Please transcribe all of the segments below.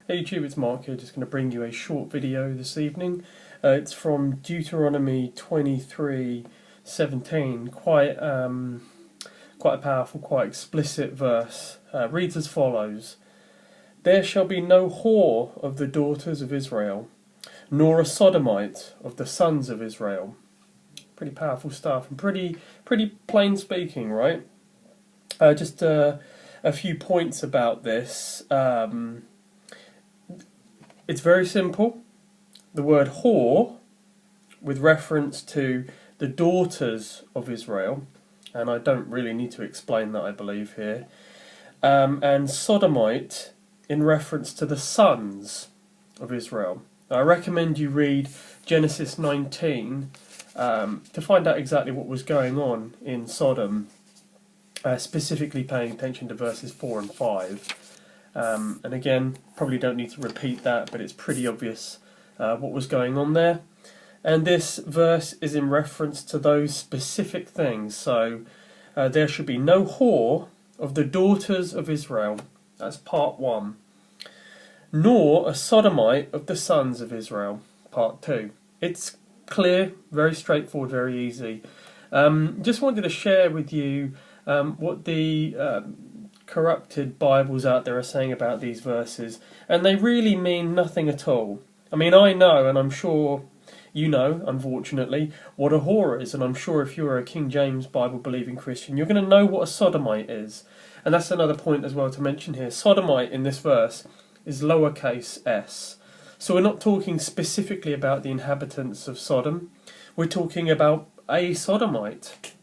Hey YouTube, it's Mark here, just going to bring you a short video this evening. It's from Deuteronomy 23:17, quite a powerful, quite explicit verse. Reads as follows: "There shall be no whore of the daughters of Israel, nor a sodomite of the sons of Israel." Pretty powerful stuff, and pretty plain speaking, right? Just a few points about this. It's very simple. The word whore, with reference to the daughters of Israel, and I don't really need to explain that, I believe, here, and sodomite in reference to the sons of Israel. Now, I recommend you read Genesis 19 to find out exactly what was going on in Sodom, specifically paying attention to verses 4 and 5. And again, probably don't need to repeat that, but it's pretty obvious what was going on there. And this verse is in reference to those specific things. So there should be no whore of the daughters of Israel. That's part 1. Nor a sodomite of the sons of Israel. Part 2. It's clear, very straightforward, very easy. Just wanted to share with you what the corrupted Bibles out there are saying about these verses, and they really mean nothing at all. I mean, I know, and I'm sure you know, unfortunately, what a whore is, and I'm sure if you're a King James Bible believing Christian, you're going to know what a sodomite is. And that's another point as well to mention here. Sodomite in this verse is lowercase s. So we're not talking specifically about the inhabitants of Sodom, we're talking about a sodomite.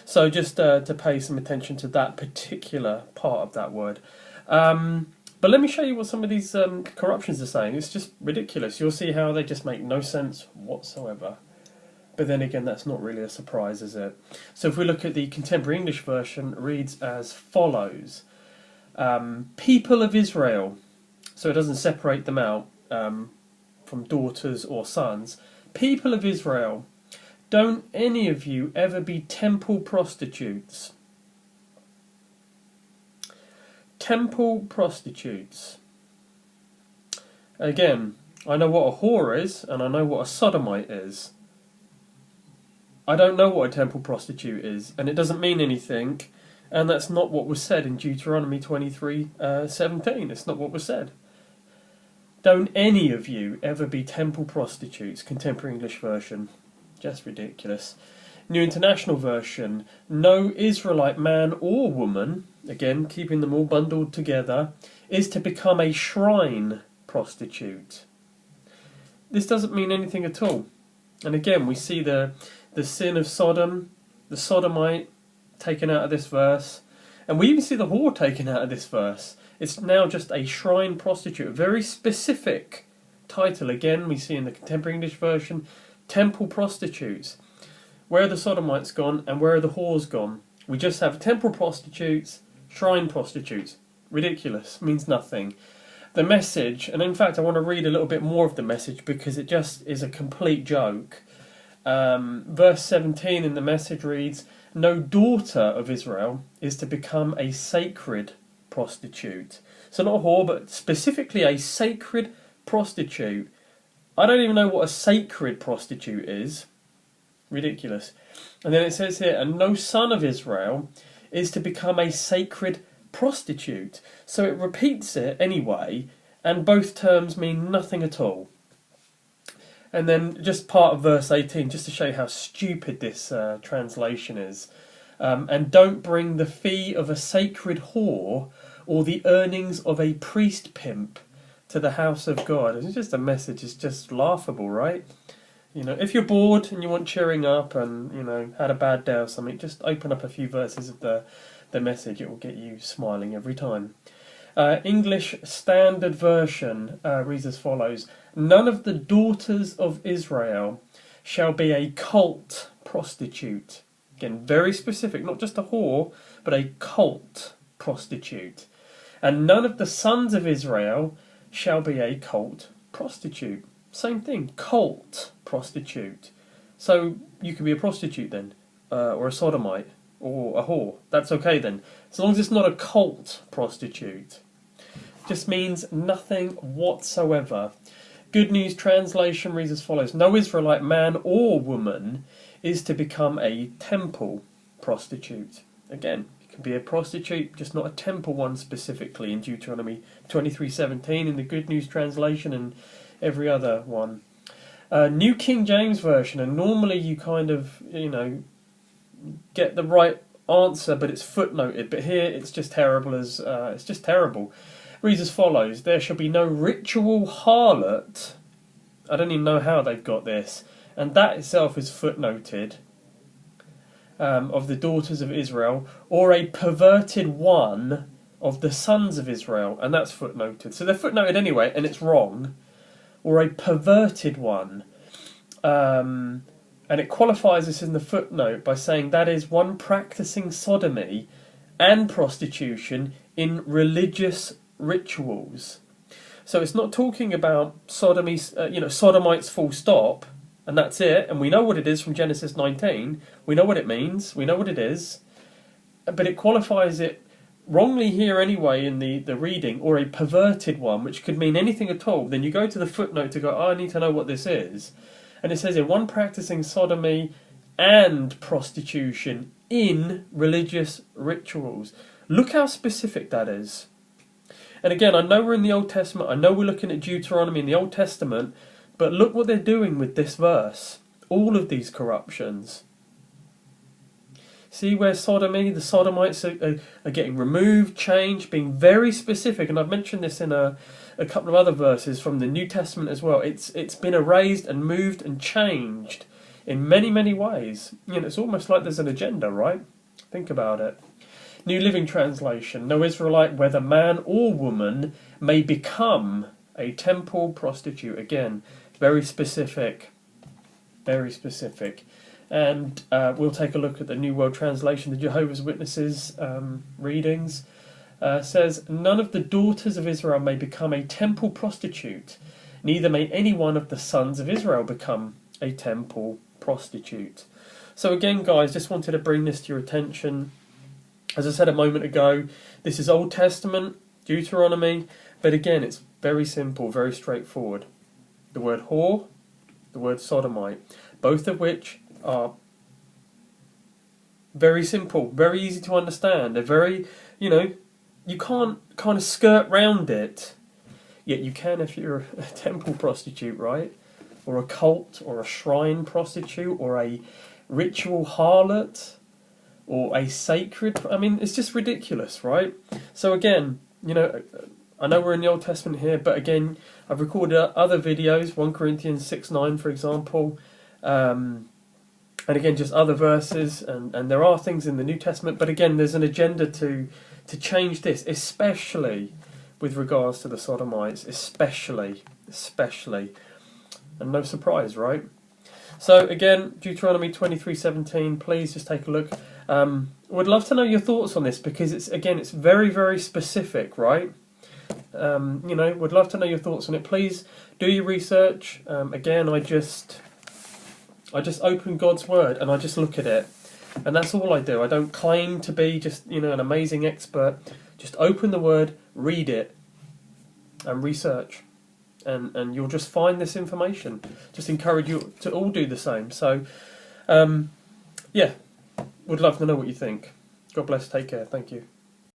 So just to pay some attention to that particular part of that word. But let me show you what some of these corruptions are saying. It's just ridiculous. You'll see how they just make no sense whatsoever. But then again, that's not really a surprise, is it? So if we look at the Contemporary English version, it reads as follows. People of Israel. So it doesn't separate them out from daughters or sons. People of Israel. Don't any of you ever be temple prostitutes. Temple prostitutes. Again, I know what a whore is, and I know what a sodomite is. I don't know what a temple prostitute is, and it doesn't mean anything, and that's not what was said in Deuteronomy 23:17. It's not what was said. Don't any of you ever be temple prostitutes, Contemporary English version. Just ridiculous. New International Version. No Israelite man or woman, again keeping them all bundled together, is to become a shrine prostitute. This doesn't mean anything at all. And again, we see the sin of Sodom, the sodomite taken out of this verse, and we even see the whore taken out of this verse. It's now just a shrine prostitute, a very specific title. Again, we see in the Contemporary English Version, temple prostitutes. Where are the sodomites gone, and where are the whores gone? We just have temple prostitutes, shrine prostitutes. Ridiculous, means nothing. The Message, and in fact I want to read a little bit more of the Message because it just is a complete joke. Verse 17 in the Message reads, no daughter of Israel is to become a sacred prostitute. So not a whore, but specifically a sacred prostitute. I don't even know what a sacred prostitute is. Ridiculous. And then it says here, and no son of Israel is to become a sacred prostitute. So it repeats it anyway, and both terms mean nothing at all. And then just part of verse 18, just to show you how stupid this translation is. And don't bring the fee of a sacred whore or the earnings of a priest pimp to the house of God. It's just a message. It's just laughable, right? You know, if you're bored and you want cheering up and, you know, had a bad day or something, just open up a few verses of the Message. It will get you smiling every time. English Standard Version reads as follows. None of the daughters of Israel shall be a cult prostitute. Again, very specific, not just a whore, but a cult prostitute. And none of the sons of Israel shall be a cult prostitute. Same thing, cult prostitute. So you can be a prostitute then, or a sodomite, or a whore. That's okay then, as long as it's not a cult prostitute. just means nothing whatsoever. Good News Translation reads as follows: no Israelite man or woman is to become a temple prostitute. Again, you can be a prostitute, just not a temple one specifically, in Deuteronomy 23:17 in the Good News Translation and every other one. New King James Version, and normally you kind of, get the right answer, but it's footnoted. But here it's just terrible it's just terrible. Reads as follows: there shall be no ritual harlot. I don't even know how they've got this, and that itself is footnoted. Of the daughters of Israel, or a perverted one of the sons of Israel, and that's footnoted. So they're footnoted anyway, and it's wrong. Or a perverted one. And it qualifies this in the footnote by saying that is one practicing sodomy and prostitution in religious rituals. So it's not talking about sodomy, sodomites full stop, and that's it, and we know what it is from Genesis 19, we know what it means, we know what it is, but it qualifies it wrongly here anyway in the reading, or a perverted one, which could mean anything at all. Then you go to the footnote to go, I need to know what this is, and it says here, one practicing sodomy and prostitution in religious rituals. Look how specific that is. And again, I know we're in the Old Testament, I know we're looking at Deuteronomy in the Old Testament, but look what they're doing with this verse. All of these corruptions. See where sodomy, the sodomites are getting removed, changed, being very specific. And I've mentioned this in a couple of other verses from the New Testament as well. It's been erased and moved and changed in many, many ways. It's almost like there's an agenda, right? Think about it. New Living Translation: no Israelite, whether man or woman, may become a temple prostitute. Again, very specific. Very specific. And we'll take a look at the New World Translation, the Jehovah's Witnesses readings. Says, none of the daughters of Israel may become a temple prostitute, neither may any one of the sons of Israel become a temple prostitute. So again, guys, just wanted to bring this to your attention. As I said a moment ago, this is Old Testament, Deuteronomy, but again, it's very simple, very straightforward. The word whore, the word sodomite, both of which are very simple, very easy to understand. They're very, you can't kind of skirt round it. Yet you can if you're a temple prostitute, right? Or a cult, or a shrine prostitute, or a ritual harlot, or a sacred... I mean, it's just ridiculous, right? So again, I know we're in the Old Testament here, but again, I've recorded other videos, 1 Corinthians 6:9, for example, and again, just other verses, and there are things in the New Testament, but again, there's an agenda to change this, especially with regards to the sodomites, especially, and no surprise, right? So again, Deuteronomy 23:17, please just take a look. Would love to know your thoughts on this, because it's very, very specific, right? Would love to know your thoughts on it. Please do your research. Again, I just open God's Word and I just look at it, and that's all I do. I don't claim to be just an amazing expert. Just open the Word, read it, and research, and you'll just find this information. Just encourage you to all do the same. So, yeah, would love to know what you think. God bless. Take care. Thank you.